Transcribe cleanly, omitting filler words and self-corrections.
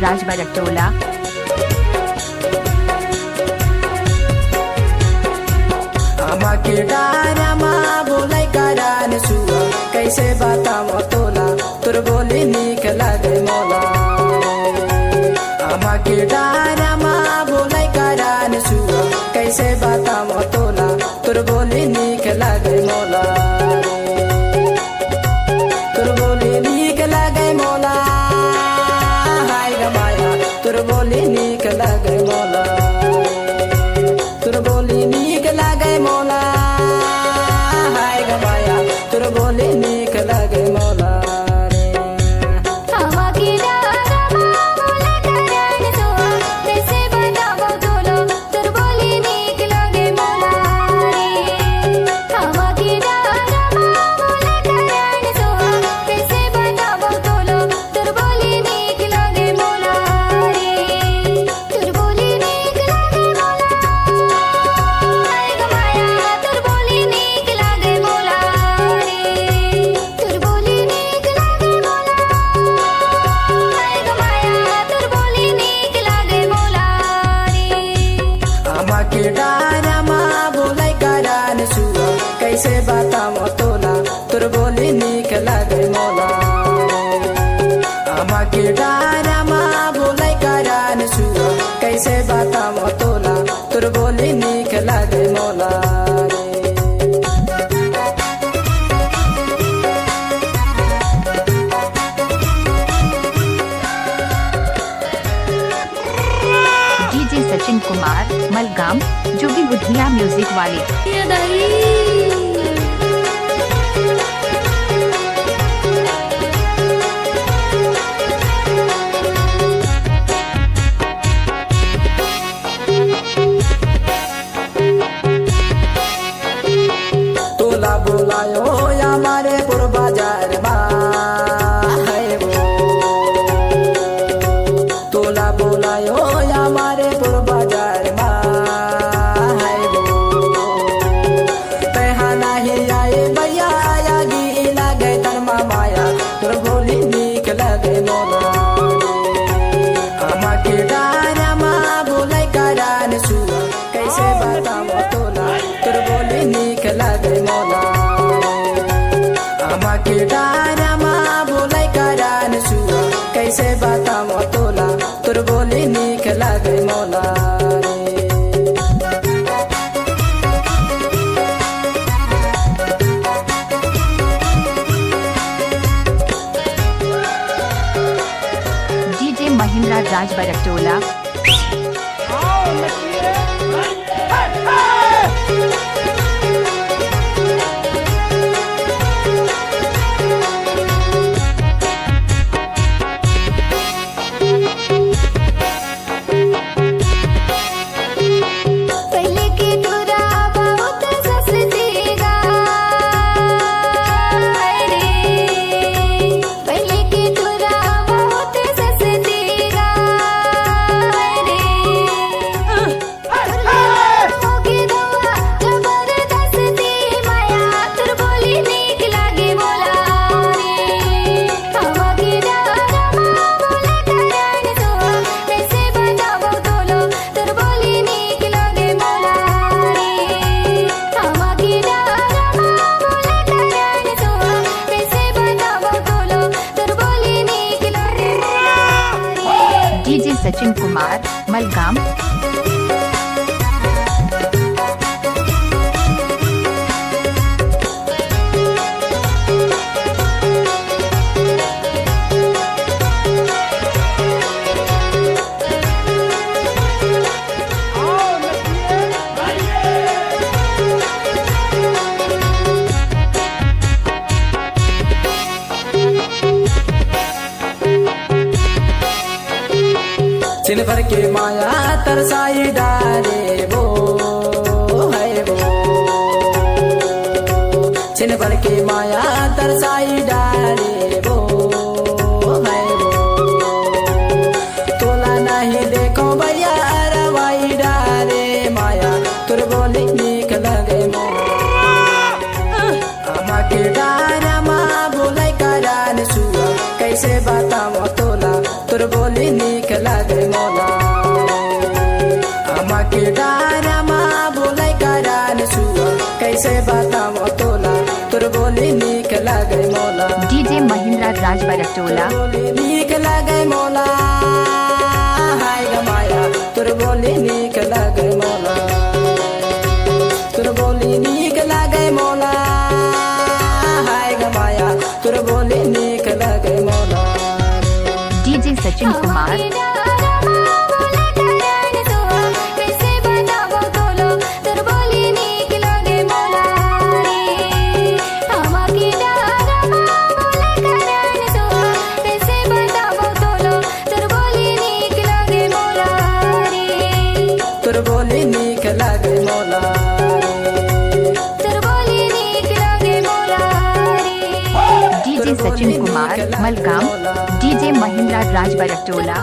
राज बरटोला। आमा के डारामा बोलाई करान सुआ कैसे बताओ तोला तोर बोली निक लागे मोला। आमा के डारामा बोलाई करान सुआ कैसे बताओ तोला तोर बोली निक लागे मोला। तोर बोली निक लागे मोला हाय ग माया तोर बोली निक लागे मोला। तोर बोली निक लागे मोला हाय ग माया तोर बोली निक लागे मोला। के डारामा बोलाई करान सुआ कैसे बताओ तोला तोर बोली निक लागे मोला। आमा के डारामा बोलाई करान सुआ कैसे बताओ तोला तोर बोली निक लागे मोला। डीजे सचिन कुमार मलगाम जोगी बुधिया म्यूजिक वाले। तोला बोलायो हमारे पुर बाजार है वो। तोला बोलायो हमारे पुर बाजार है वो। तहा नहीं आए भैया आगी लागे तनमा माया तोर बोली निक लागे मोला। आमा के डारामा बोलाई करान सुआ कैसे बताओ तोला तोर बोली निक लागे मोला। आमा के डारामा बोलाई करान सुआ कैसे बताओ तोला तोर बोली निक लागे मोला। डीजे महिंद्रा राज बरटोला। डीजे सचिन कुमार मलगाम। छिन भर के माया तरसाई डाले वो है वो। छिन भर के माया तरसाई डाले वो है वो। तोला नहीं देखो भैया रवाई डाले माया तोर बोली निक लगे मोला। आमा के डारामा बोलाई करान सुआ कैसे बताओ तोला तोर बोली निक के डारमा बोलै करान सुआ कैसे बताओ तोला तोर बोली नीक लागे मोला डीजे महिंद्रा राज बरटोला बोली नीक लागे मोला हाय ग माया तोर बोली नीक लागे मोला तोर बोली नीक लागे मोला हाय ग माया तोर बोली नीक लागे मोला डीजे सचिन कुमार तोर बोली नीक लागे मोला डीजे सचिन कुमार मलगाम डीजे महिंद्रा राज बरटोला